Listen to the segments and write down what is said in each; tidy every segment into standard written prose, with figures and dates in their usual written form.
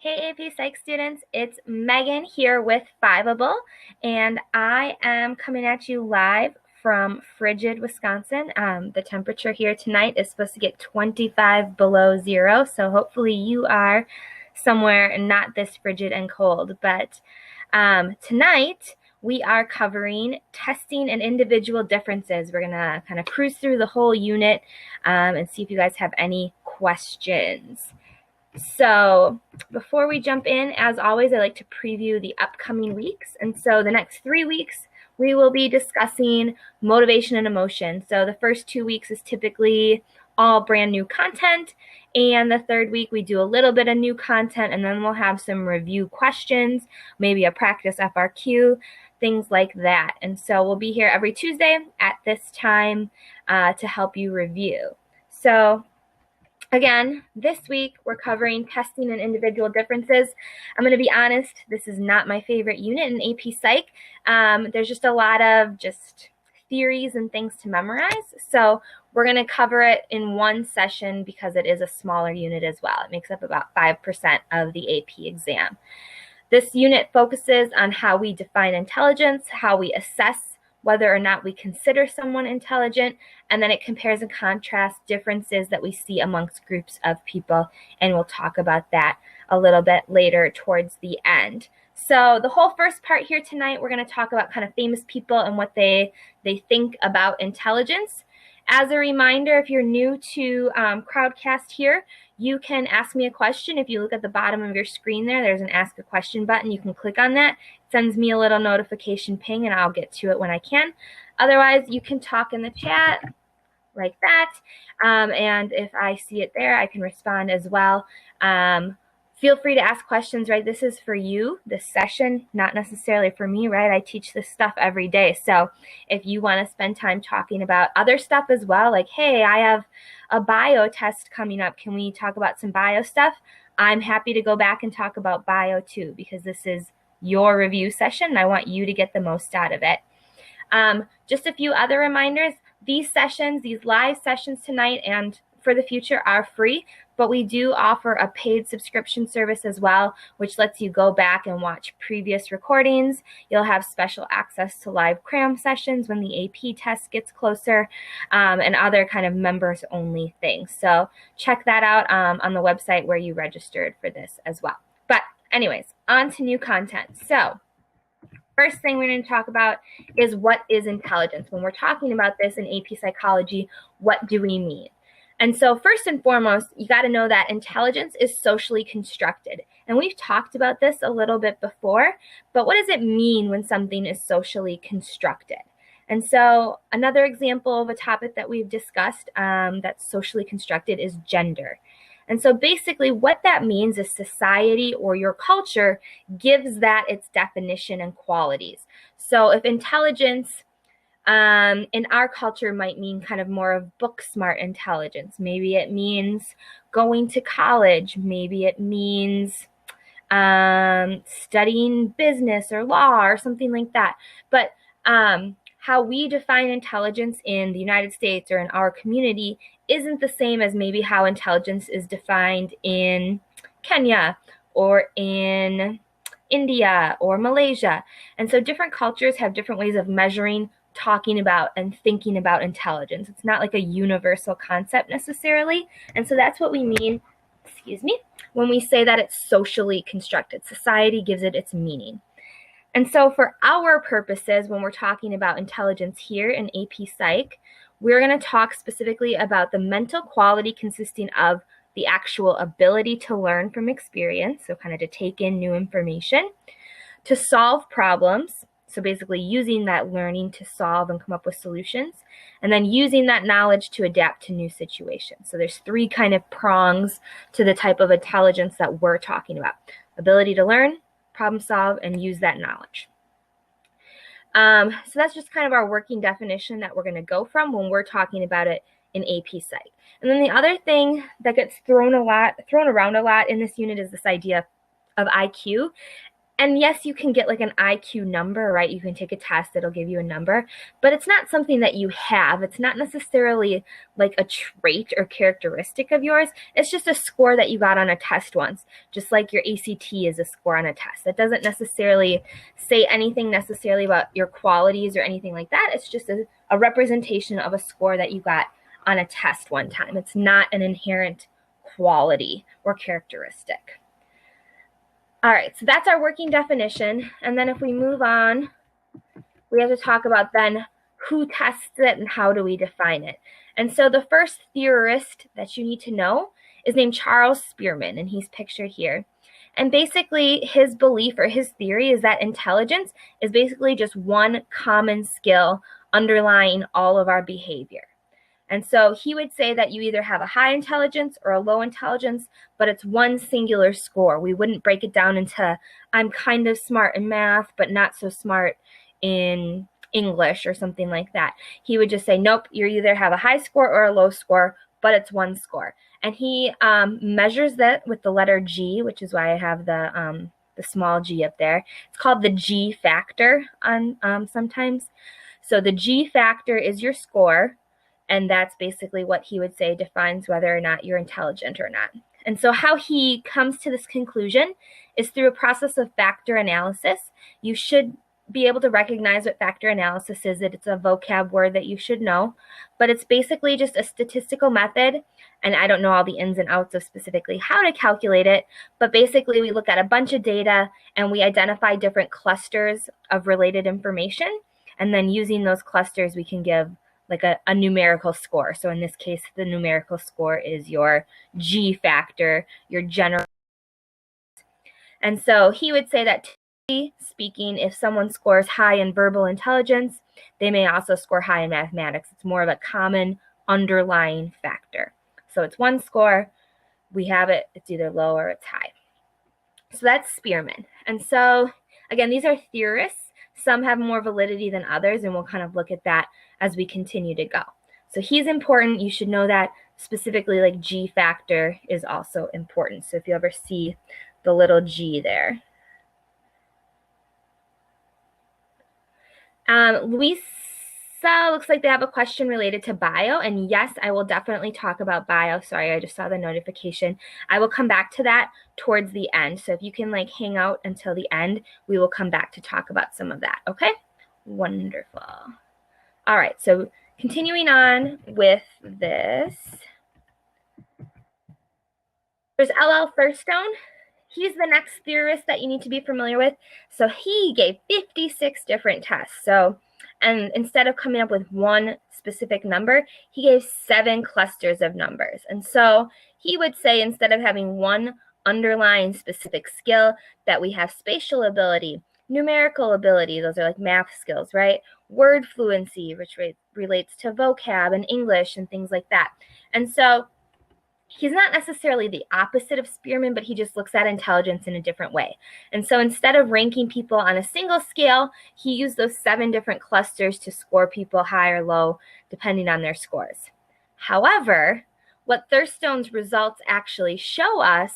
Hey AP Psych students, it's Megan here with Fiveable, and I am coming at you live from frigid Wisconsin. The temperature here tonight is supposed to get 25 below zero, so hopefully you are somewhere not this frigid and cold. But tonight we are covering testing and individual differences. We're going to kind of cruise through the whole unit and see if you guys have any questions. So before we jump in, as always, I like to preview the upcoming weeks. And so the next 3 weeks, we will be discussing motivation and emotion. So the first 2 weeks is typically all brand new content. And the third week, we do a little bit of new content, and then we'll have some review questions, maybe a practice FRQ, things like that. And so we'll be here every Tuesday at this time to help you review. So again, this week we're covering testing and individual differences. I'm going to be honest, this is not my favorite unit in AP Psych. There's just a lot of theories and things to memorize. So we're going to cover it in one session because it is a smaller unit as well. It makes up about 5% of the AP exam. This unit focuses on how we define intelligence, how we assess whether or not we consider someone intelligent, and then it compares and contrasts differences that we see amongst groups of people, and we'll talk about that a little bit later towards the end. So the whole first part here tonight, we're going to talk about kind of famous people and what they think about intelligence. As a reminder, if you're new to Crowdcast here, you can ask me a question. If you look at the bottom of your screen there's an Ask a Question button. You can click on that. It sends me a little notification ping, and I'll get to it when I can. Otherwise, you can talk in the chat like that. And if I see it there, I can respond as well. Feel free to ask questions, right? This is for you, this session, not necessarily for me, right? I teach this stuff every day. So if you want to spend time talking about other stuff as well, like, hey, I have a bio test coming up. Can we talk about some bio stuff? I'm happy to go back and talk about bio too, because this is your review session and I want you to get the most out of it. Just a few other reminders. These sessions, these live sessions tonight and for the future are free, but we do offer a paid subscription service as well, which lets you go back and watch previous recordings. You'll have special access to live cram sessions when the AP test gets closer, and other kind of members only things. So check that out on the website where you registered for this as well. But anyways, on to new content. So first thing we're going to talk about is what is intelligence. When we're talking about this in AP psychology, what do we mean? And so first and foremost, you got to know that intelligence is socially constructed. And we've talked about this a little bit before, but what does it mean when something is socially constructed? And so another example of a topic that we've discussed that's socially constructed is gender. And so basically what that means is society or your culture gives that its definition and qualities. So if intelligence in our culture might mean kind of more of book smart intelligence. Maybe it means going to college. Maybe it means studying business or law or something like that. But how we define intelligence in the United States or in our community isn't the same as maybe how intelligence is defined in Kenya or in India or Malaysia. And so different cultures have different ways of measuring, talking about, and thinking about intelligence. It's not like a universal concept necessarily. And so that's what we mean, when we say that it's socially constructed. Society gives it its meaning. And so for our purposes, when we're talking about intelligence here in AP Psych, we're going to talk specifically about the mental quality consisting of the actual ability to learn from experience, so kind of to take in new information, to solve problems, so basically using that learning to solve and come up with solutions, and then using that knowledge to adapt to new situations. So there's 3 kind of prongs to the type of intelligence that we're talking about: ability to learn, problem solve, and use that knowledge. So that's just kind of our working definition that we're going to go from when we're talking about it in AP Psych. And then the other thing that gets thrown around a lot in this unit is this idea of IQ. And yes, you can get like an IQ number, right? You can take a test, it'll give you a number, but it's not something that you have. It's not necessarily like a trait or characteristic of yours. It's just a score that you got on a test once, just like your ACT is a score on a test. That doesn't necessarily say anything necessarily about your qualities or anything like that. It's just a representation of a score that you got on a test one time. It's not an inherent quality or characteristic. All right, so that's our working definition. And then if we move on, we have to talk about then who tests it and how do we define it. And so the first theorist that you need to know is named Charles Spearman, and he's pictured here. And basically his belief or his theory is that intelligence is basically just one common skill underlying all of our behavior. And so he would say that you either have a high intelligence or a low intelligence, but it's one singular score. We wouldn't break it down into I'm kind of smart in math, but not so smart in English or something like that. He would just say, nope, you either have a high score or a low score, but it's one score. And he measures that with the letter G, which is why I have the small g up there. It's called the G factor on sometimes. So the G factor is your score. And that's basically what he would say defines whether or not you're intelligent or not. And so how he comes to this conclusion is through a process of factor analysis. You should be able to recognize what factor analysis is. It's a vocab word that you should know, but it's basically just a statistical method. And I don't know all the ins and outs of specifically how to calculate it, but basically we look at a bunch of data and we identify different clusters of related information. And then using those clusters, we can give like a numerical score. So in this case, the numerical score is your G factor, your general. And so he would say that typically speaking, if someone scores high in verbal intelligence, they may also score high in mathematics. It's more of a common underlying factor. So it's one score, we have it, it's either low or it's high. So that's Spearman. And so again, these are theorists. Some have more validity than others, and we'll kind of look at that as we continue to go. So he's important. You should know that specifically like G factor is also important. So if you ever see the little G there. Luisa looks like they have a question related to bio. And yes, I will definitely talk about bio. Sorry, I just saw the notification. I will come back to that towards the end. So if you can like hang out until the end, we will come back to talk about some of that. Okay, wonderful. All right, so continuing on with this, there's L.L. Thurstone. He's the next theorist that you need to be familiar with. So he gave 56 different tests. And instead of coming up with one specific number, he gave 7 clusters of numbers. And so he would say instead of having one underlying specific skill, that we have spatial ability, numerical ability, those are like math skills, right? Word fluency, which relates to vocab and English and things like that. And so he's not necessarily the opposite of Spearman, but he just looks at intelligence in a different way. And so instead of ranking people on a single scale, he used those 7 different clusters to score people high or low, depending on their scores. However, what Thurstone's results actually show us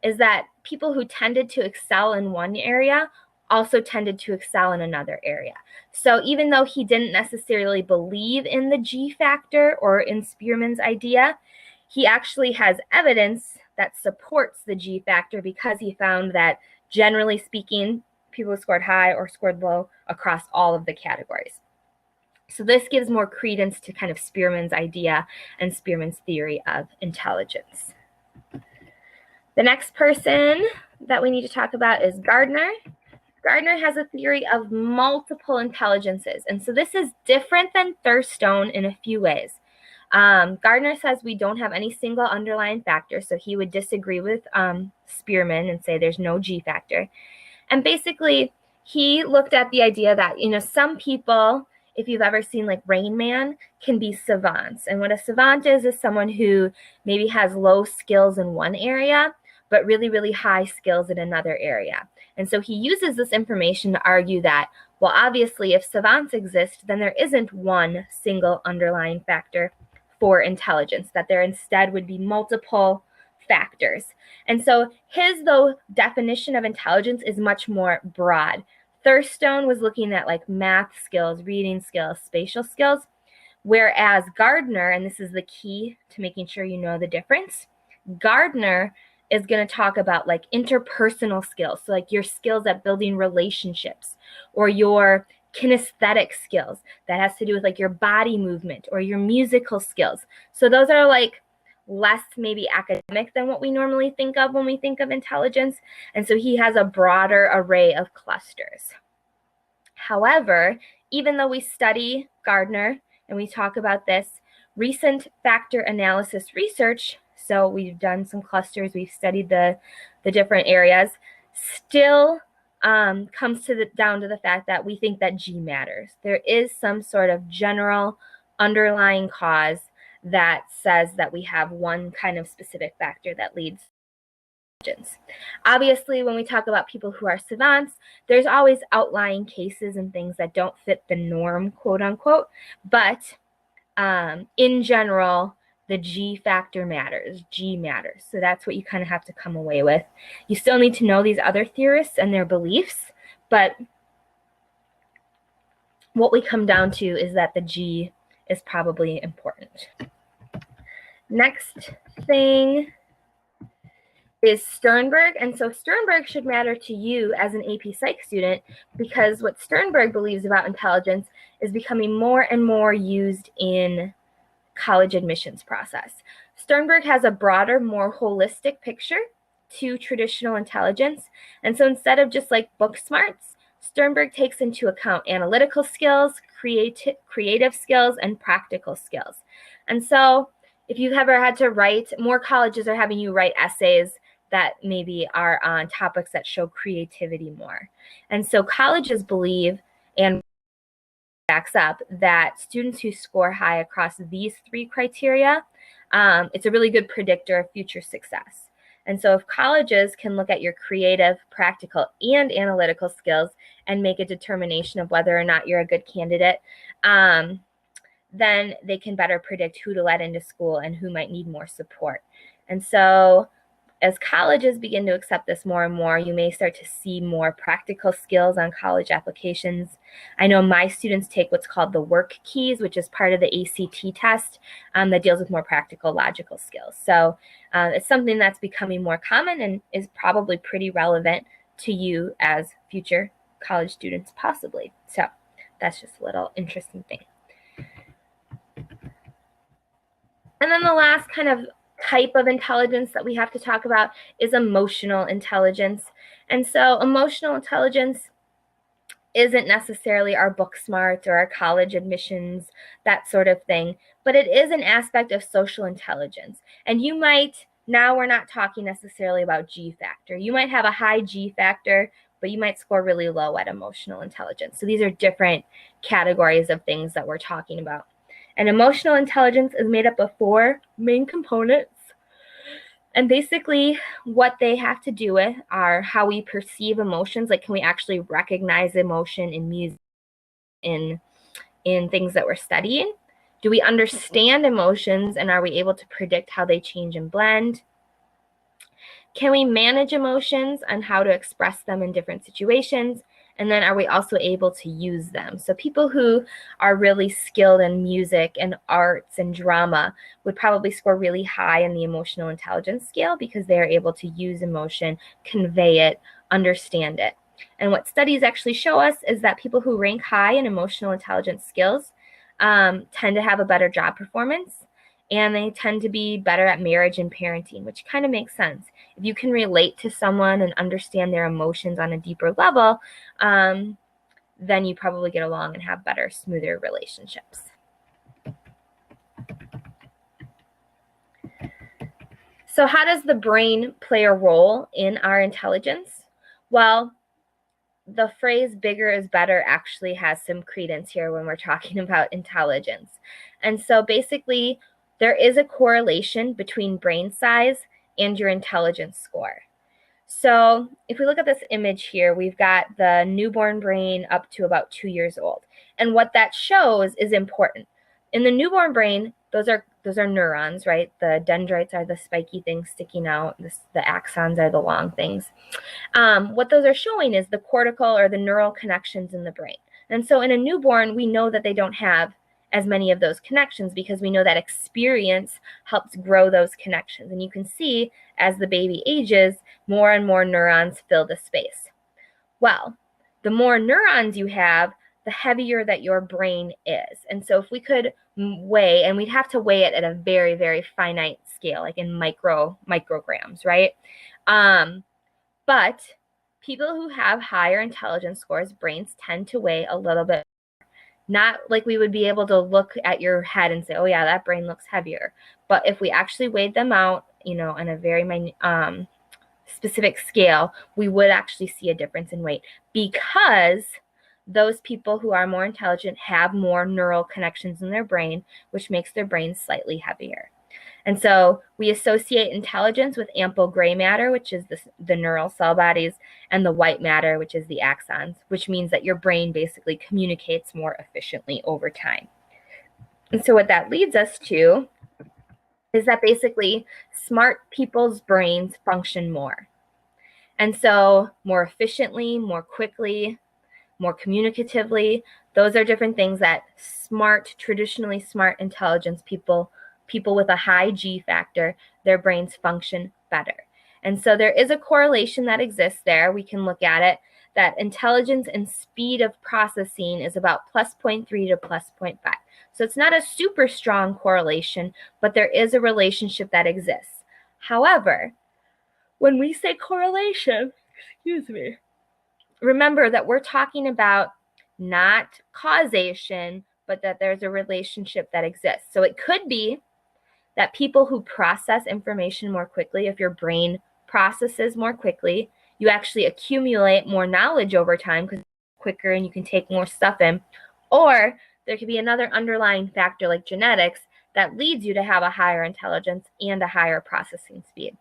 is that people who tended to excel in one area also tended to excel in another area. So even though he didn't necessarily believe in the G factor or in Spearman's idea, he actually has evidence that supports the G factor because he found that, generally speaking, people who scored high or scored low across all of the categories. So this gives more credence to kind of Spearman's idea and Spearman's theory of intelligence. The next person that we need to talk about is Gardner. Gardner has a theory of multiple intelligences. And so this is different than Thurstone in a few ways. Gardner says we don't have any single underlying factor, so he would disagree with Spearman and say there's no G factor. And basically, he looked at the idea that, you know, some people, if you've ever seen like Rain Man, can be savants. And what a savant is someone who maybe has low skills in one area, but really, really high skills in another area. And so he uses this information to argue that, well, obviously, if savants exist, then there isn't one single underlying factor for intelligence, that there instead would be multiple factors. And so his, though, definition of intelligence is much more broad. Thurstone was looking at like math skills, reading skills, spatial skills, whereas Gardner, and this is the key to making sure you know the difference, Gardner is going to talk about like interpersonal skills, so like your skills at building relationships, or your kinesthetic skills that has to do with like your body movement or your musical skills. So those are like less maybe academic than what we normally think of when we think of intelligence. And so he has a broader array of clusters. However, even though we study Gardner and we talk about this, recent factor analysis research, so we've done some clusters, we've studied the different areas, still comes down to the fact that we think that G matters. There is some sort of general underlying cause that says that we have one kind of specific factor that leads to intelligence. Obviously, when we talk about people who are savants, there's always outlying cases and things that don't fit the norm, quote unquote, but in general, the G factor matters. G matters. So that's what you kind of have to come away with. You still need to know these other theorists and their beliefs, but what we come down to is that the G is probably important. Next thing is Sternberg. And so Sternberg should matter to you as an AP Psych student, because what Sternberg believes about intelligence is becoming more and more used in college admissions process. Sternberg has a broader, more holistic picture to traditional intelligence. And so instead of just like book smarts, Sternberg takes into account analytical skills, creative skills, and practical skills. And so if you've ever had to write, more colleges are having you write essays that maybe are on topics that show creativity more. And so colleges believe, and backs up, that students who score high across these three criteria, it's a really good predictor of future success. And so if colleges can look at your creative, practical, and analytical skills and make a determination of whether or not you're a good candidate, then they can better predict who to let into school and who might need more support. And so as colleges begin to accept this more and more, you may start to see more practical skills on college applications. I know my students take what's called the work keys, which is part of the ACT test that deals with more practical, logical skills. So it's something that's becoming more common and is probably pretty relevant to you as future college students, possibly. So that's just a little interesting thing. And then the last kind of type of intelligence that we have to talk about is emotional intelligence. And so emotional intelligence isn't necessarily our book smarts or our college admissions, that sort of thing, but it is an aspect of social intelligence. And you might, now we're not talking necessarily about G factor. You might have a high G factor, but you might score really low at emotional intelligence. So these are different categories of things that we're talking about. And emotional intelligence is made up of 4 main components. And basically what they have to do with are how we perceive emotions. Like, can we actually recognize emotion in music, in things that we're studying? Do we understand emotions, and are we able to predict how they change and blend? Can we manage emotions and how to express them in different situations? And then are we also able to use them? So people who are really skilled in music and arts and drama would probably score really high in the emotional intelligence scale because they are able to use emotion, convey it, understand it. And what studies actually show us is that people who rank high in emotional intelligence skills tend to have a better job performance, and they tend to be better at marriage and parenting, which kind of makes sense. If you can relate to someone and understand their emotions on a deeper level, then you probably get along and have better, smoother relationships. So how does the brain play a role in our intelligence? Well, the phrase bigger is better actually has some credence here when we're talking about intelligence. And so basically, there is a correlation between brain size and your intelligence score. So if we look at this image here, we've got the newborn brain up to about 2 years old. And what that shows is important. In the newborn brain, those are neurons, right? The dendrites are the spiky things sticking out. The axons are the long things. What those are showing is the cortical or the neural connections in the brain. And so in a newborn, we know that they don't have as many of those connections because we know that experience helps grow those connections. And you can see as the baby ages, more and more neurons fill the space. Well, the more neurons you have, the heavier that your brain is. And so if we could weigh, and we'd have to weigh it at a very, very finite scale, like in micrograms, right? But people who have higher intelligence scores, brains tend to weigh a little bit. Not like we would be able to look at your head and say, oh yeah, that brain looks heavier. But if we actually weighed them out, in a very specific scale, we would actually see a difference in weight because those people who are more intelligent have more neural connections in their brain, which makes their brain slightly heavier. And so we associate intelligence with ample gray matter, which is the neural cell bodies, and the white matter, which is the axons, which means that your brain basically communicates more efficiently over time. And so what that leads us to is that basically smart people's brains function more. And so more efficiently, more quickly, more communicatively, those are different things that traditionally smart intelligence people with a high G factor, their brains function better. And so there is a correlation that exists there. We can look at it, that intelligence and speed of processing is about plus 0.3 to plus 0.5. So it's not a super strong correlation, but there is a relationship that exists. However, when we say correlation, remember that we're talking about not causation, but that there's a relationship that exists. So it could be that people who process information more quickly, if your brain processes more quickly, you actually accumulate more knowledge over time because it's quicker and you can take more stuff in. Or there could be another underlying factor like genetics that leads you to have a higher intelligence and a higher processing speed.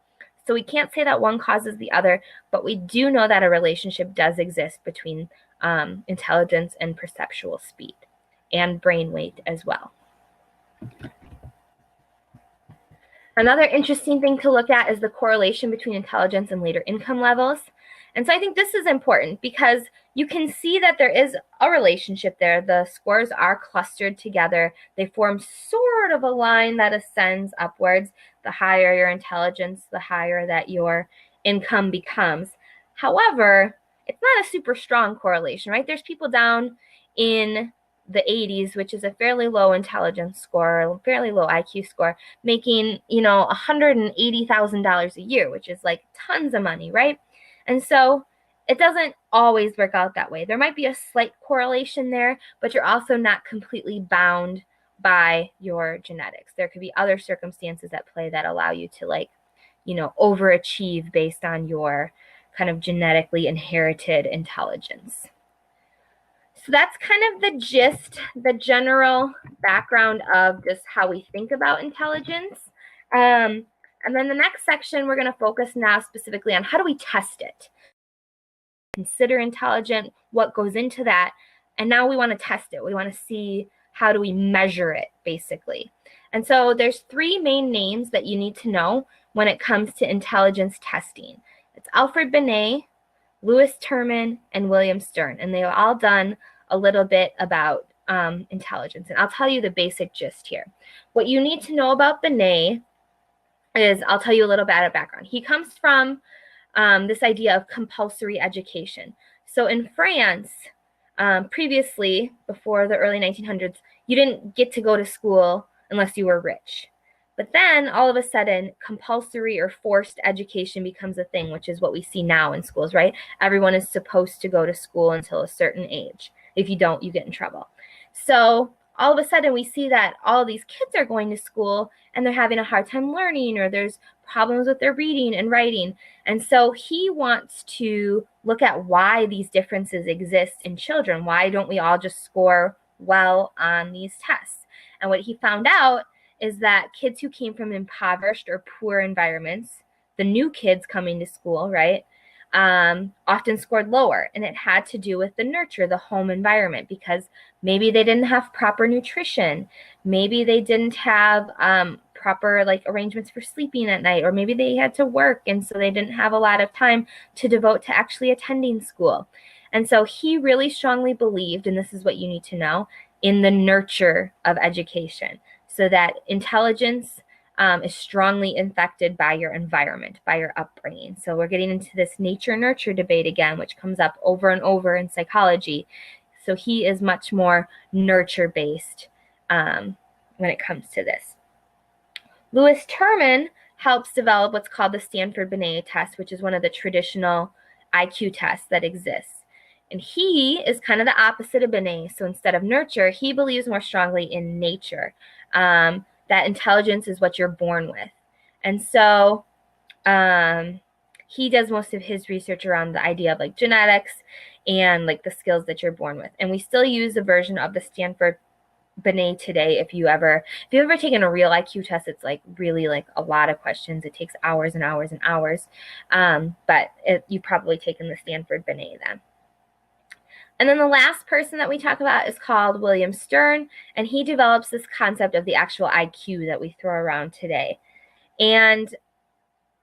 So we can't say that one causes the other, but we do know that a relationship does exist between intelligence and perceptual speed and brain weight as well. Another interesting thing to look at is the correlation between intelligence and later income levels. And so I think this is important because you can see that there is a relationship there. The scores are clustered together. They form sort of a line that ascends upwards. The higher your intelligence, the higher that your income becomes. However, it's not a super strong correlation, right? There's people down in the 80s, which is a fairly low intelligence score, fairly low IQ score, making, $180,000 a year, which is like tons of money, right? And so it doesn't always work out that way. There might be a slight correlation there, but you're also not completely bound by your genetics. There could be other circumstances at play that allow you to overachieve based on your kind of genetically inherited intelligence. So that's kind of the gist, the general background of just how we think about intelligence. And then the next section, we're going to focus now specifically on how do we test it. Consider intelligent, what goes into that, and now we want to test it. We want to see how do we measure it, basically. And so there's three main names that you need to know when it comes to intelligence testing. It's Alfred Binet, Louis Terman, and William Stern, and they've all done a little bit about intelligence. And I'll tell you the basic gist here. What you need to know about Binet is, I'll tell you a little bit of background. He comes from this idea of compulsory education. So in France, previously, before the early 1900s, you didn't get to go to school unless you were rich. But then all of a sudden, compulsory or forced education becomes a thing, which is what we see now in schools, right? Everyone is supposed to go to school until a certain age. If you don't, you get in trouble. So all of a sudden, we see that all these kids are going to school and they're having a hard time learning, or there's problems with their reading and writing. And so he wants to look at why these differences exist in children. Why don't we all just score well on these tests? And what he found out is that kids who came from impoverished or poor environments, the new kids coming to school, right, often scored lower, and it had to do with the nurture, the home environment, because maybe they didn't have proper nutrition, maybe they didn't have proper like arrangements for sleeping at night, or maybe they had to work and so they didn't have a lot of time to devote to actually attending school. And so he really strongly believed, and this is what you need to know, in the nurture of education, so that intelligence is strongly infected by your environment, by your upbringing. So we're getting into this nature-nurture debate again, which comes up over and over in psychology. So he is much more nurture-based when it comes to this. Louis Terman helps develop what's called the Stanford-Binet test, which is one of the traditional IQ tests that exists. And he is kind of the opposite of Binet. So instead of nurture, he believes more strongly in nature, that intelligence is what you're born with. And so he does most of his research around the idea of like genetics and like the skills that you're born with. And we still use a version of the Stanford-Binet today. If you've ever taken a real IQ test, it's like really like a lot of questions. It takes hours and hours and hours. But you've probably taken the Stanford-Binet then. And then the last person that we talk about is called William Stern, and he develops this concept of the actual IQ that we throw around today. And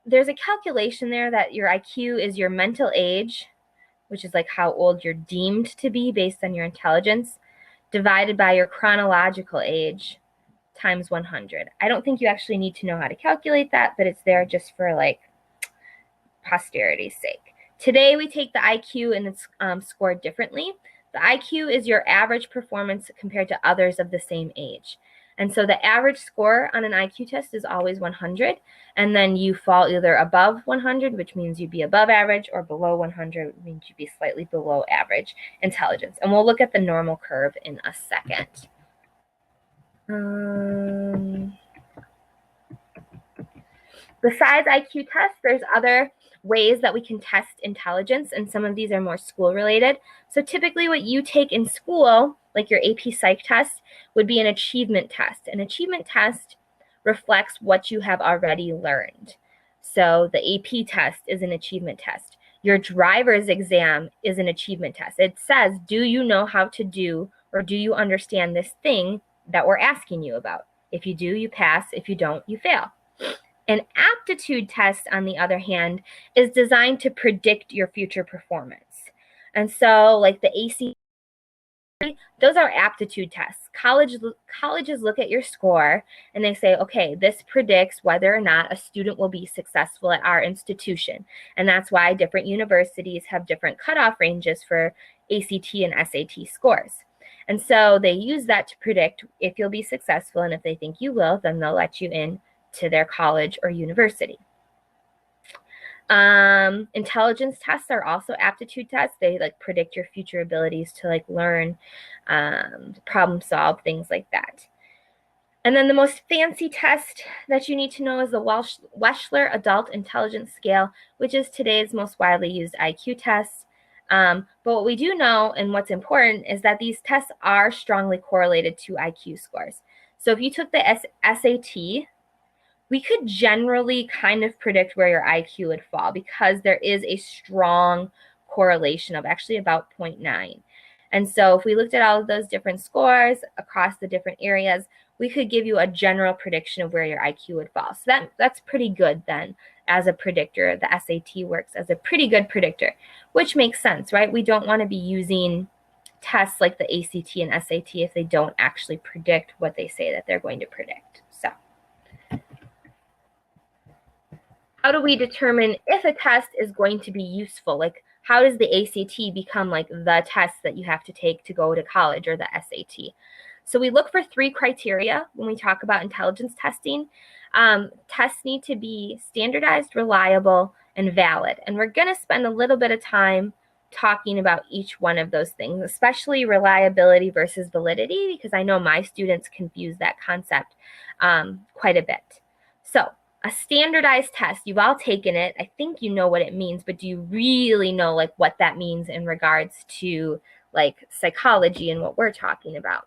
there's a calculation there that your IQ is your mental age, which is like how old you're deemed to be based on your intelligence, divided by your chronological age times 100. I don't think you actually need to know how to calculate that, but it's there just for like posterity's sake. Today, we take the IQ and it's scored differently. The IQ is your average performance compared to others of the same age. And so the average score on an IQ test is always 100. And then you fall either above 100, which means you'd be above average, or below 100, which means you'd be slightly below average intelligence. And we'll look at the normal curve in a second. Besides IQ tests, there's other ways that we can test intelligence, and some of these are more school related. So typically what you take in school, like your AP Psych test, would be an achievement test. An achievement test reflects what you have already learned. So the AP test is an achievement test. Your driver's exam is an achievement test. It says, do you know how to do, or do you understand this thing that we're asking you about? If you do, you pass. If you don't, you fail. An aptitude test, on the other hand, is designed to predict your future performance. And so like the ACT, those are aptitude tests. Colleges look at your score and they say, okay, this predicts whether or not a student will be successful at our institution. And that's why different universities have different cutoff ranges for ACT and SAT scores. And so they use that to predict if you'll be successful, and if they think you will, then they'll let you in to their college or university. Intelligence tests are also aptitude tests. They like predict your future abilities to like learn, problem solve, things like that. And then the most fancy test that you need to know is the Wechsler Adult Intelligence Scale, which is today's most widely used IQ test. But what we do know, and what's important, is that these tests are strongly correlated to IQ scores. So if you took the SAT, we could generally kind of predict where your IQ would fall, because there is a strong correlation of actually about 0.9. And so if we looked at all of those different scores across the different areas, we could give you a general prediction of where your IQ would fall. So that's pretty good then as a predictor. The SAT works as a pretty good predictor, which makes sense, right? We don't want to be using tests like the ACT and SAT if they don't actually predict what they say that they're going to predict. So how do we determine if a test is going to be useful? Like, how does the ACT become like the test that you have to take to go to college, or the SAT? So we look for 3 criteria when we talk about intelligence testing. Tests need to be standardized, reliable, and valid. And we're going to spend a little bit of time talking about each one of those things, especially reliability versus validity, because I know my students confuse that concept quite a bit. So a standardized test, you've all taken it. I think you know what it means, but do you really know like what that means in regards to like psychology and what we're talking about?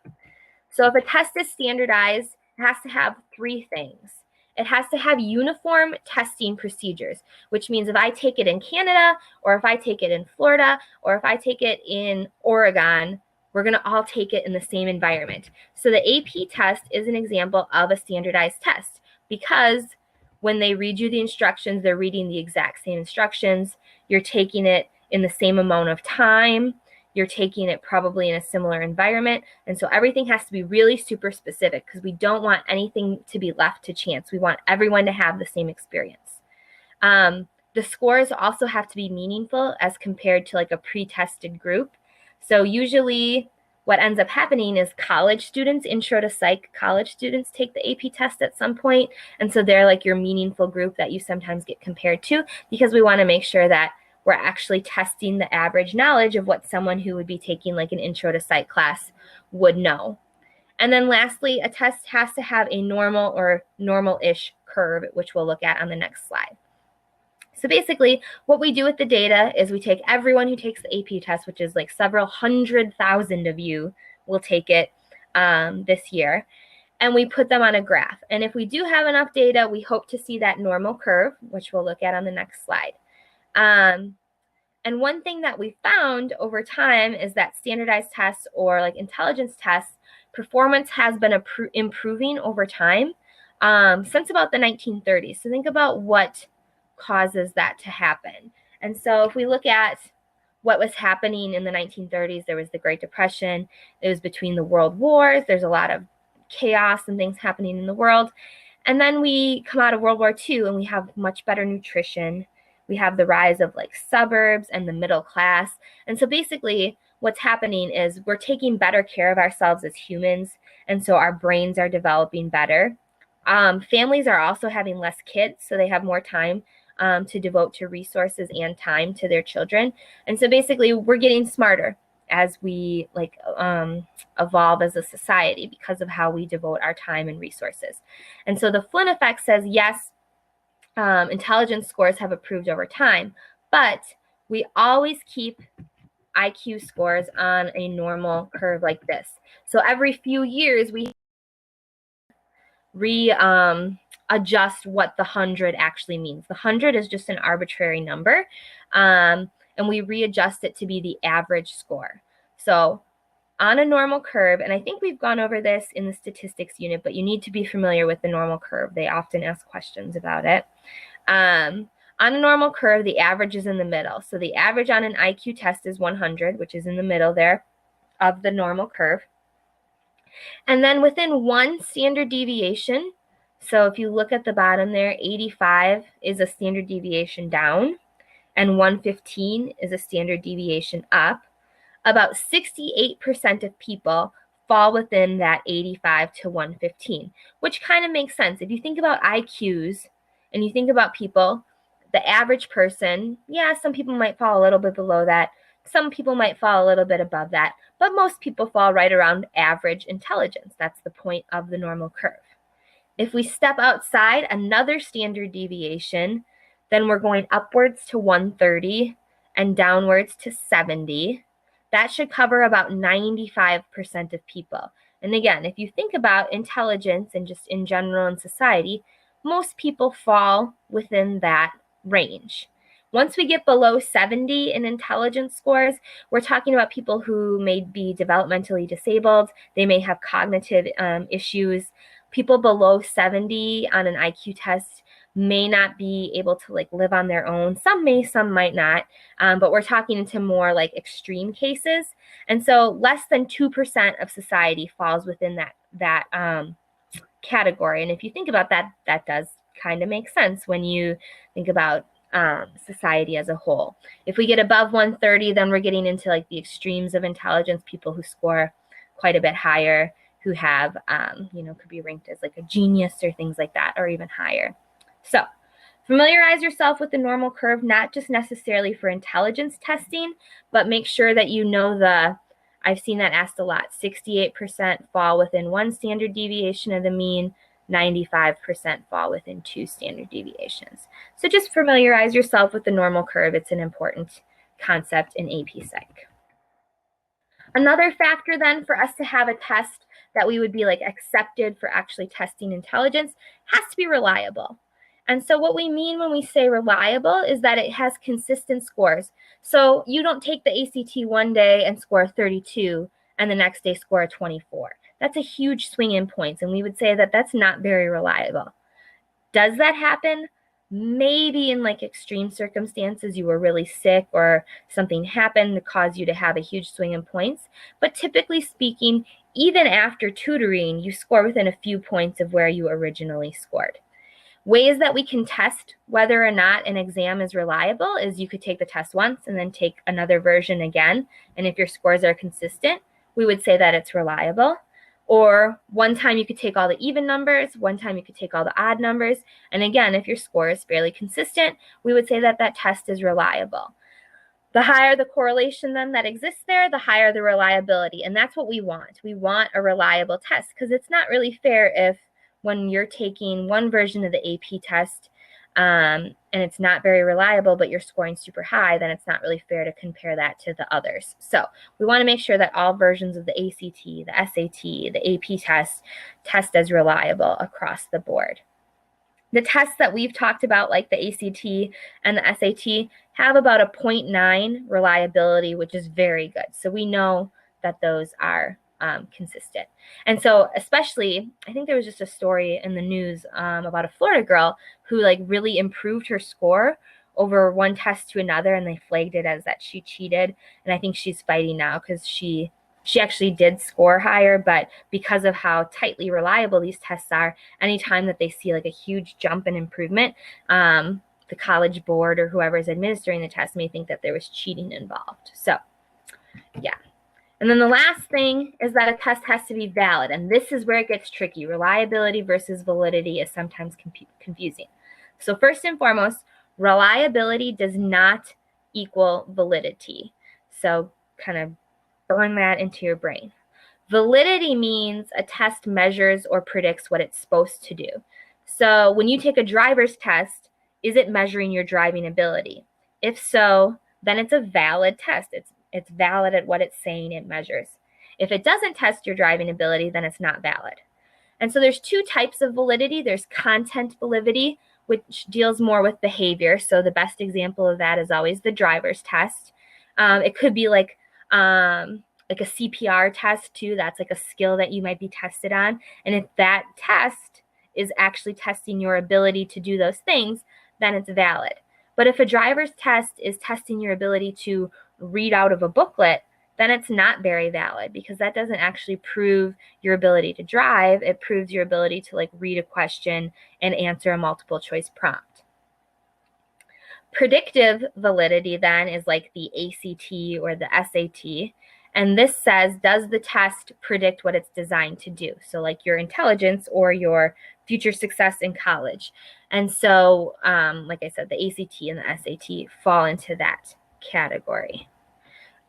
So if a test is standardized, it has to have 3 things. It has to have uniform testing procedures, which means if I take it in Canada, or if I take it in Florida, or if I take it in Oregon, we're going to all take it in the same environment. So the AP test is an example of a standardized test because when they read you the instructions, they're reading the exact same instructions. You're taking it in the same amount of time. You're taking it probably in a similar environment. And so everything has to be really super specific because we don't want anything to be left to chance. We want everyone to have the same experience. The scores also have to be meaningful as compared to like a pre-tested group. So usually what ends up happening is college students, intro to psych, college students take the AP test at some point. And so they're like your meaningful group that you sometimes get compared to because we want to make sure that we're actually testing the average knowledge of what someone who would be taking like an intro to psych class would know. And then lastly, a test has to have a normal or normal-ish curve, which we'll look at on the next slide. So basically, what we do with the data is we take everyone who takes the AP test, which is like several 100,000 of you will take it this year, and we put them on a graph. And if we do have enough data, we hope to see that normal curve, which we'll look at on the next slide. And one thing that we found over time is that standardized tests or like intelligence tests, performance has been improving over time since about the 1930s. So think about what causes that to happen. And so if we look at what was happening in the 1930s, there was the Great Depression. It was between the world wars. There's a lot of chaos and things happening in the world. And then we come out of World War II and we have much better nutrition. We have the rise of like suburbs and the middle class. And so basically what's happening is we're taking better care of ourselves as humans. And so our brains are developing better. Families are also having less kids, so they have more time to devote to resources and time to their children. And so basically we're getting smarter as we like evolve as a society because of how we devote our time and resources. And so the Flynn effect says, yes, intelligence scores have improved over time, but we always keep IQ scores on a normal curve like this. So every few years we adjust what the 100 actually means. The 100 is just an arbitrary number, and we readjust it to be the average score. So on a normal curve, and I think we've gone over this in the statistics unit, but you need to be familiar with the normal curve. They often ask questions about it. On a normal curve, the average is in the middle. So the average on an IQ test is 100, which is in the middle there of the normal curve. And then within one standard deviation, so if you look at the bottom there, 85 is a standard deviation down, and 115 is a standard deviation up. About 68% of people fall within that 85 to 115, which kind of makes sense. If you think about IQs and you think about people, the average person, yeah, some people might fall a little bit below that. Some people might fall a little bit above that, but most people fall right around average intelligence. That's the point of the normal curve. If we step outside another standard deviation, then we're going upwards to 130 and downwards to 70. That should cover about 95% of people. And again, if you think about intelligence and just in general in society, most people fall within that range. Once we get below 70 in intelligence scores, we're talking about people who may be developmentally disabled. They may have cognitive issues. People below 70 on an IQ test may not be able to like live on their own. Some may, some might not, but we're talking into more like extreme cases. And so less than 2% of society falls within that category. And if you think about that, that does kind of make sense when you think about society as a whole. If we get above 130, then we're getting into like the extremes of intelligence, people who score quite a bit higher, who have, could be ranked as like a genius or things like that, or even higher. So familiarize yourself with the normal curve, not just necessarily for intelligence testing, but make sure that you know I've seen that asked a lot, 68% fall within one standard deviation of the mean, 95% fall within two standard deviations. So just familiarize yourself with the normal curve. It's an important concept in AP Psych. Another factor then for us to have a test that we would be like accepted for actually testing intelligence has to be reliable. And so what we mean when we say reliable is that it has consistent scores. So you don't take the ACT one day and score a 32 and the next day score a 24. That's a huge swing in points, and we would say that that's not very reliable. Does that happen? Maybe in like extreme circumstances, you were really sick or something happened to cause you to have a huge swing in points. But typically speaking, even after tutoring, you score within a few points of where you originally scored. Ways that we can test whether or not an exam is reliable is you could take the test once and then take another version again. And if your scores are consistent, we would say that it's reliable. Or one time you could take all the even numbers, one time you could take all the odd numbers. And again, if your score is fairly consistent, we would say that that test is reliable. The higher the correlation then that exists there, the higher the reliability. And that's what we want. We want a reliable test, because it's not really fair if when you're taking one version of the AP test and it's not very reliable, but you're scoring super high, then it's not really fair to compare that to the others. So we want to make sure that all versions of the ACT, the SAT, the AP test as reliable across the board. The tests that we've talked about, like the ACT and the SAT, have about a 0.9 reliability, which is very good. So we know that those are consistent. And so especially, I think there was just a story in the news about a Florida girl who like really improved her score over one test to another, and they flagged it as that she cheated. And I think she's fighting now because she actually did score higher, but because of how tightly reliable these tests are, anytime that they see like a huge jump in improvement, the college board or whoever is administering the test may think that there was cheating involved. So yeah. And then the last thing is that a test has to be valid. And this is where it gets tricky. Reliability versus validity is sometimes confusing. So first and foremost, reliability does not equal validity. So kind of burn that into your brain. Validity means a test measures or predicts what it's supposed to do. So when you take a driver's test, is it measuring your driving ability? If so, then it's a valid test. It's valid at what it's saying it measures. If it doesn't test your driving ability, then it's not valid. And so there's two types of validity. There's content validity, which deals more with behavior. So the best example of that is always the driver's test. It could be like a CPR test too. That's like a skill that you might be tested on. And if that test is actually testing your ability to do those things, then it's valid. But if a driver's test is testing your ability to read out of a booklet, then it's not very valid, because that doesn't actually prove your ability to drive. It proves your ability to like read a question and answer a multiple choice prompt. Predictive validity then is like the ACT or the SAT. And this says, does the test predict what it's designed to do? So like your intelligence or your future success in college. And so, like I said, the ACT and the SAT fall into that category.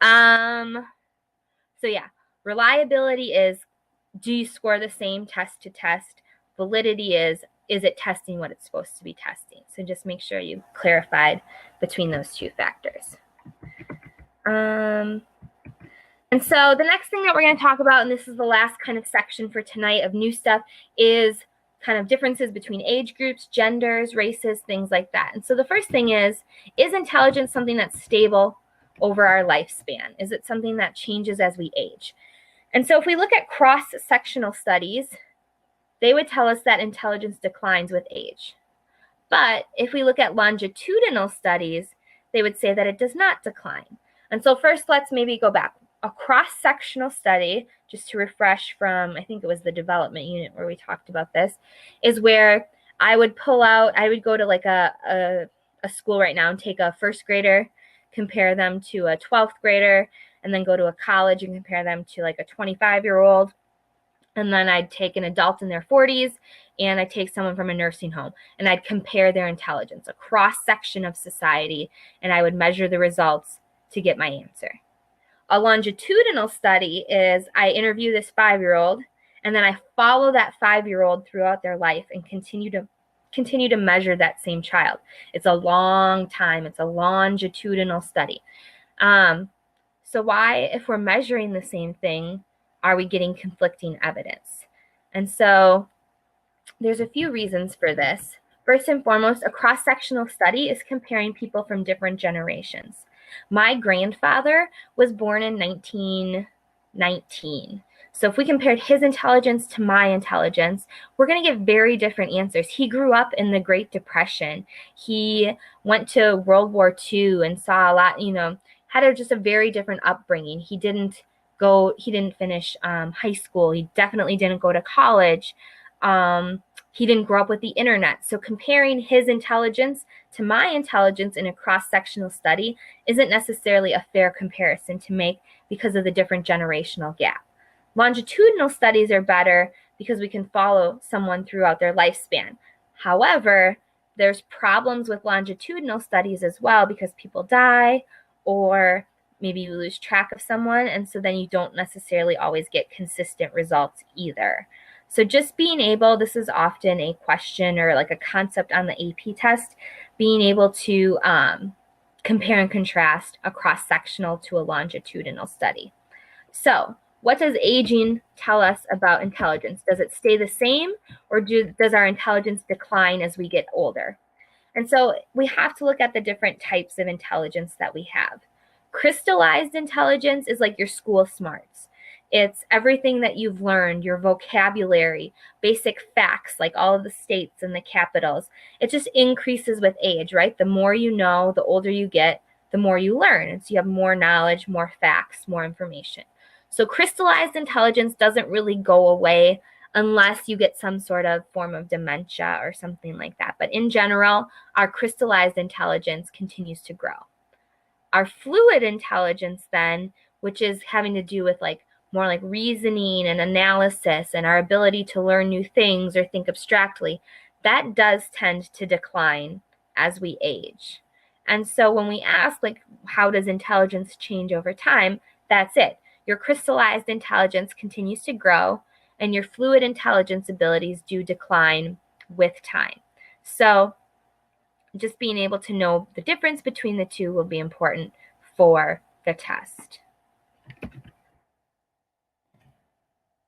So yeah, reliability is, do you score the same test to test? Validity is it testing what it's supposed to be testing? So just make sure you clarified between those two factors. And so the next thing that we're going to talk about, and this is the last kind of section for tonight of new stuff, is kind of differences between age groups, genders, races, things like that. And so the first thing is intelligence something that's stable over our lifespan? Is it something that changes as we age? And so if we look at cross-sectional studies, they would tell us that intelligence declines with age. But if we look at longitudinal studies, they would say that it does not decline. And so first, let's maybe go back. A cross-sectional study, just to refresh from, I think it was the development unit where we talked about this, is where I would go to like a school right now and take a first grader, compare them to a 12th grader, and then go to a college and compare them to like a 25-year-old. And then I'd take an adult in their 40s, and I'd take someone from a nursing home, and I'd compare their intelligence, a cross-section of society, and I would measure the results to get my answer. A longitudinal study is I interview this 5-year-old, and then I follow that 5-year-old throughout their life and continue to measure that same child. It's a long time. It's a longitudinal study. So why, if we're measuring the same thing, are we getting conflicting evidence? And so there's a few reasons for this. First and foremost, a cross-sectional study is comparing people from different generations. My grandfather was born in 1919. So if we compared his intelligence to my intelligence, we're going to get very different answers. He grew up in the Great Depression. He went to World War II and saw a lot, had just a very different upbringing. He didn't finish high school. He definitely didn't go to college. He didn't grow up with the internet. So comparing his intelligence to my intelligence in a cross-sectional study isn't necessarily a fair comparison to make because of the different generational gap. Longitudinal studies are better because we can follow someone throughout their lifespan. However, there's problems with longitudinal studies as well because people die or maybe you lose track of someone, and so then you don't necessarily always get consistent results either. So just being able, this is often a question or like a concept on the AP test, being able to compare and contrast a cross-sectional to a longitudinal study. So what does aging tell us about intelligence? Does it stay the same, or does our intelligence decline as we get older? And so we have to look at the different types of intelligence that we have. Crystallized intelligence is like your school smarts. It's everything that you've learned, your vocabulary, basic facts like all of the states and the capitals. It just increases with age, right? The more you know, the older you get, the more you learn. And so you have more knowledge, more facts, more information. So crystallized intelligence doesn't really go away unless you get some sort of form of dementia or something like that. But in general, our crystallized intelligence continues to grow. Our fluid intelligence then, which is having to do with more like reasoning and analysis and our ability to learn new things or think abstractly, that does tend to decline as we age. And so when we ask, how does intelligence change over time, that's it. Your crystallized intelligence continues to grow, and your fluid intelligence abilities do decline with time. So just being able to know the difference between the two will be important for the test.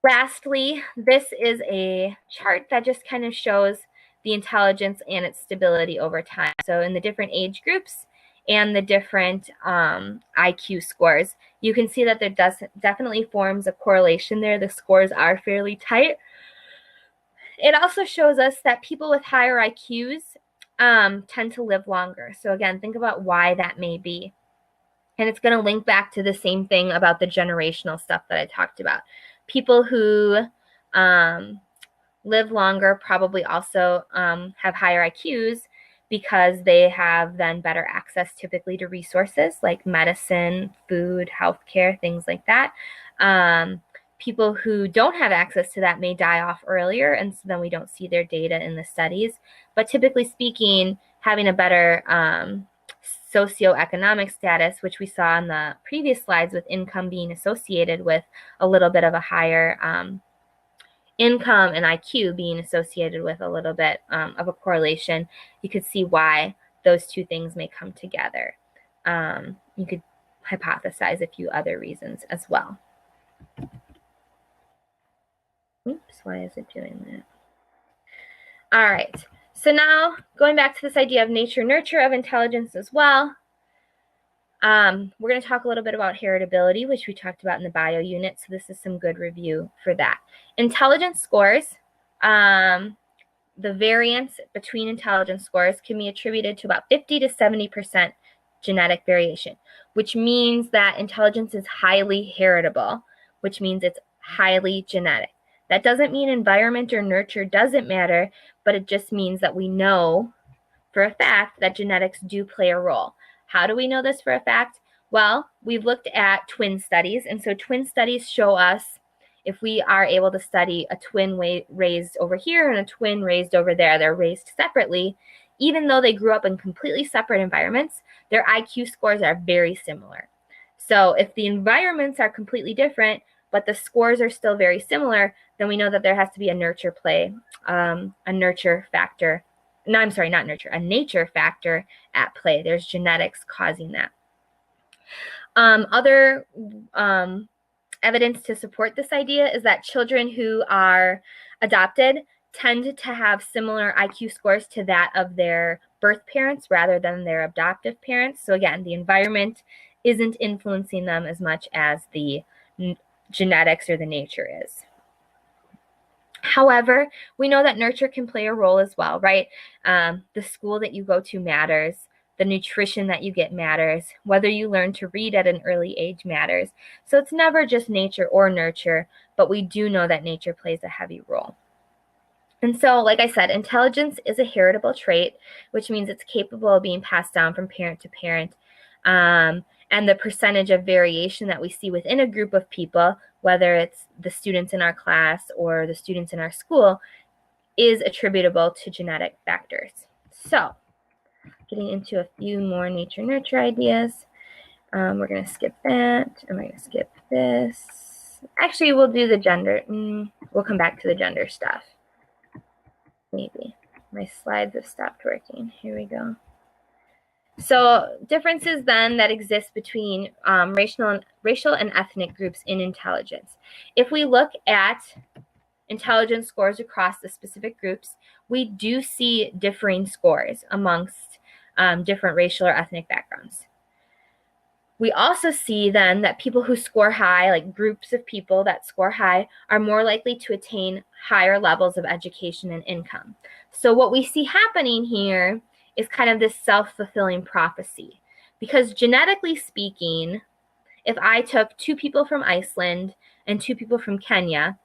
Lastly, this is a chart that just kind of shows the intelligence and its stability over time. So in the different age groups and the different IQ scores, you can see that there definitely forms a correlation there. The scores are fairly tight. It also shows us that people with higher IQs tend to live longer. So again, think about why that may be. And it's going to link back to the same thing about the generational stuff that I talked about. People who live longer probably also have higher IQs because they have then better access typically to resources like medicine, food, healthcare, things like that. People who don't have access to that may die off earlier, and so then we don't see their data in the studies. But typically speaking, having a better socioeconomic status, which we saw in the previous slides with income being associated with a little bit of a higher income and IQ being associated with a little bit of a correlation, you could see why those two things may come together. You could hypothesize a few other reasons as well. Oops, why is it doing that? All right, so now going back to this idea of nature-nurture of intelligence as well, we're going to talk a little bit about heritability, which we talked about in the bio unit, so this is some good review for that. Intelligence scores, the variance between intelligence scores can be attributed to about 50 to 70% genetic variation, which means that intelligence is highly heritable, which means it's highly genetic. That doesn't mean environment or nurture doesn't matter, but it just means that we know for a fact that genetics do play a role. How do we know this for a fact? Well, we've looked at twin studies, and so twin studies show us if we are able to study a twin raised over here and a twin raised over there, they're raised separately, even though they grew up in completely separate environments, their IQ scores are very similar. So if the environments are completely different, but the scores are still very similar, then we know that there has to be a nurture play, a nurture factor. No, I'm sorry, not nurture, a nature factor at play. There's genetics causing that. Other Evidence to support this idea is that children who are adopted tend to have similar IQ scores to that of their birth parents rather than their adoptive parents. So again, the environment isn't influencing them as much as the genetics or the nature is. However, we know that nurture can play a role as well, right? The school that you go to matters. The nutrition that you get matters. Whether you learn to read at an early age matters. So it's never just nature or nurture, but we do know that nature plays a heavy role. And so, like I said, intelligence is a heritable trait, which means it's capable of being passed down from parent to parent. And the percentage of variation that we see within a group of people, whether it's the students in our class or the students in our school, is attributable to genetic factors. So, getting into a few more nature-nurture ideas. We're going to skip that, and we're going to skip this. Actually, we'll do the gender. We'll come back to the gender stuff. Maybe. My slides have stopped working. Here we go. So differences then that exist between racial and ethnic groups in intelligence. If we look at intelligence scores across the specific groups, we do see differing scores amongst different racial or ethnic backgrounds. We also see then that people who score high, like groups of people that score high, are more likely to attain higher levels of education and income. So what we see happening here is kind of this self-fulfilling prophecy. Because genetically speaking, if I took 2 people from Iceland and 2 people from Kenya,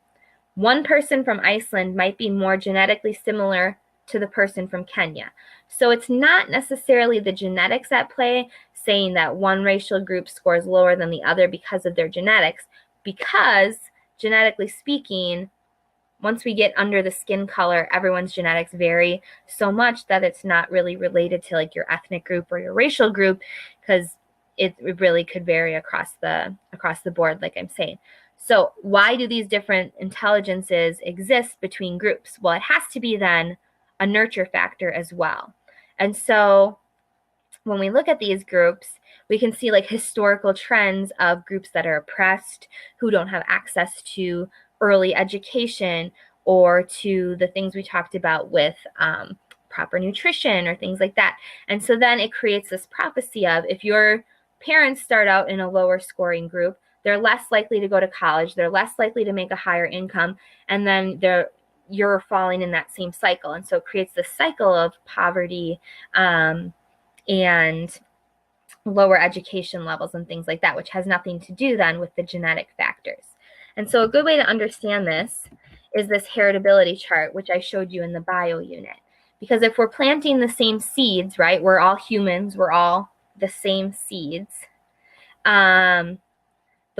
one person from Iceland might be more genetically similar to the person from Kenya. So it's not necessarily the genetics at play saying that one racial group scores lower than the other because of their genetics, because genetically speaking, once we get under the skin color, everyone's genetics vary so much that it's not really related to like your ethnic group or your racial group, because it really could vary across the board, like I'm saying. So why do these different intelligences exist between groups? Well, it has to be then a nurture factor as well. And so when we look at these groups, we can see like historical trends of groups that are oppressed, who don't have access to early education or to the things we talked about with proper nutrition or things like that. And so then it creates this prophecy of, if your parents start out in a lower scoring group, they're less likely to go to college, they're less likely to make a higher income, and then you're falling in that same cycle. And so it creates this cycle of poverty and lower education levels and things like that, which has nothing to do then with the genetic factors. And so a good way to understand this is this heritability chart, which I showed you in the bio unit. Because if we're planting the same seeds, right, we're all humans, we're all the same seeds, the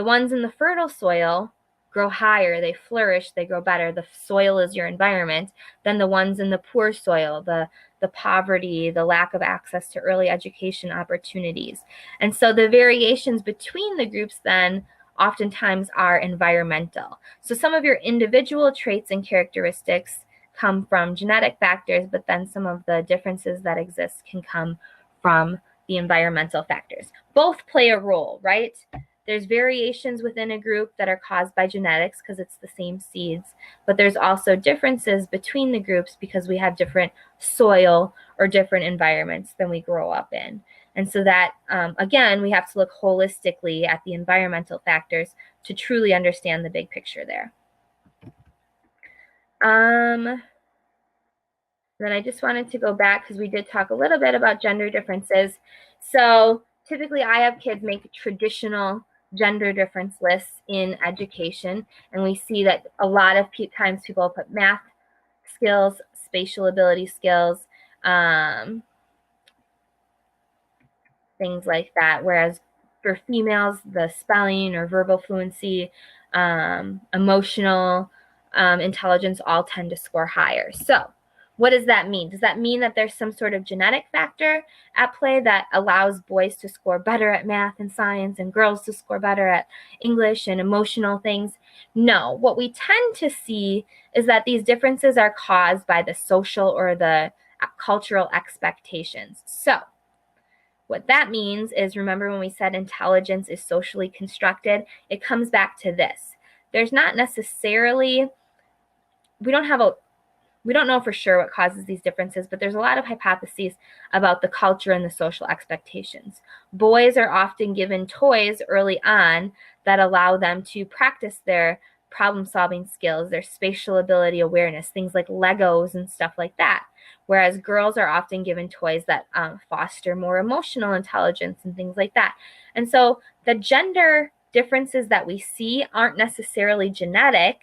ones in the fertile soil grow higher, they flourish, they grow better. The soil is your environment. Than the ones in the poor soil, the poverty, the lack of access to early education opportunities. And so the variations between the groups then oftentimes are environmental. So some of your individual traits and characteristics come from genetic factors, but then some of the differences that exist can come from the environmental factors. Both play a role, right? There's variations within a group that are caused by genetics because it's the same seeds, but there's also differences between the groups because we have different soil or different environments than we grow up in. And so that, again, we have to look holistically at the environmental factors to truly understand the big picture there. Then I just wanted to go back because we did talk a little bit about gender differences. So typically I have kids make traditional gender difference lists in education, and we see that a lot of times people put math skills, spatial ability skills, things like that, whereas for females, the spelling or verbal fluency, emotional intelligence all tend to score higher. So what does that mean? Does that mean that there's some sort of genetic factor at play that allows boys to score better at math and science and girls to score better at English and emotional things? No. What we tend to see is that these differences are caused by the social or the cultural expectations. So What that means is, remember when we said intelligence is socially constructed, it comes back to this. There's not necessarily, we don't know for sure what causes these differences, but there's a lot of hypotheses about the culture and the social expectations. Boys are often given toys early on that allow them to practice their problem-solving skills, their spatial ability awareness, things like Legos and stuff like that. Whereas girls are often given toys that foster more emotional intelligence and things like that. And so the gender differences that we see aren't necessarily genetic.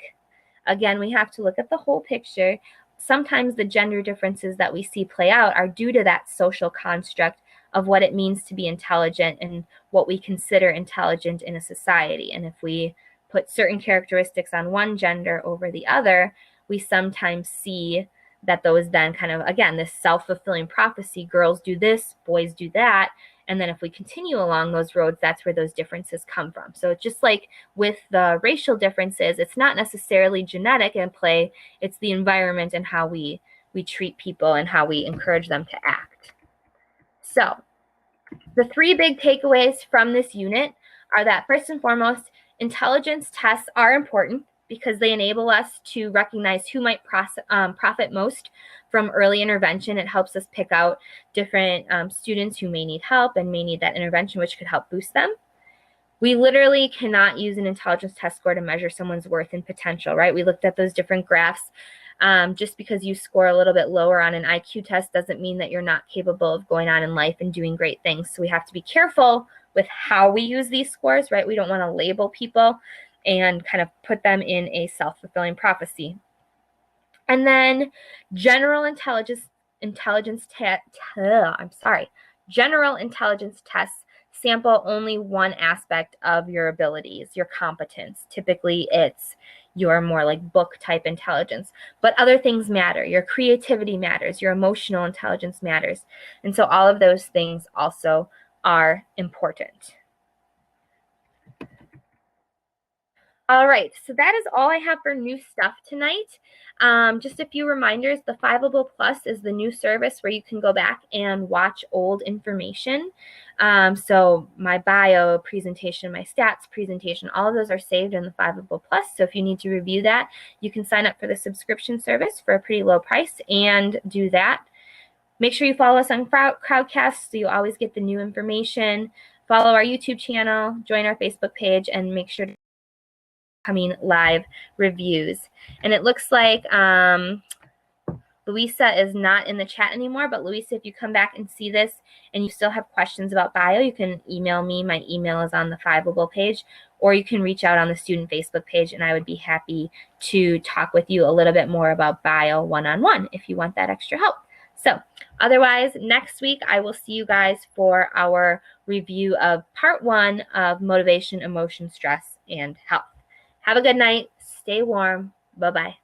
Again, we have to look at the whole picture. Sometimes the gender differences that we see play out are due to that social construct of what it means to be intelligent and what we consider intelligent in a society. And if we put certain characteristics on one gender over the other, we sometimes see that those then kind of, again, this self-fulfilling prophecy, girls do this, boys do that. And then if we continue along those roads, that's where those differences come from. So just like with the racial differences, it's not necessarily genetic in play, it's the environment and how we treat people and how we encourage them to act. So the three big takeaways from this unit are that, first and foremost, intelligence tests are important because they enable us to recognize who might profit most from early intervention. It helps us pick out different students who may need help and may need that intervention, which could help boost them. We literally cannot use an intelligence test score to measure someone's worth and potential, right? We looked at those different graphs. Just because you score a little bit lower on an IQ test doesn't mean that you're not capable of going on in life and doing great things. So we have to be careful with how we use these scores, right? We don't want to label people and kind of put them in a self-fulfilling prophecy. And then general intelligence tests sample only one aspect of your abilities, your competence. Typically, it's your more like book type intelligence, but other things matter. Your creativity matters, your emotional intelligence matters. And so all of those things also are important. All right, so that is all I have for new stuff tonight. Just a few reminders. The 5able Plus is the new service where you can go back and watch old information. So my bio presentation, my stats presentation, all of those are saved in the 5able Plus. So if you need to review that, you can sign up for the subscription service for a pretty low price and do that. Make sure you follow us on Crowdcast so you always get the new information. Follow our YouTube channel, join our Facebook page, and make sure to coming live reviews. And it looks like Louisa is not in the chat anymore, but Louisa, if you come back and see this and you still have questions about bio, you can email me. My email is on the 5able page, or you can reach out on the student Facebook page, and I would be happy to talk with you a little bit more about bio one-on-one if you want that extra help. So otherwise, next week, I will see you guys for our review of part 1 of motivation, emotion, stress, and health. Have a good night. Stay warm. Bye-bye.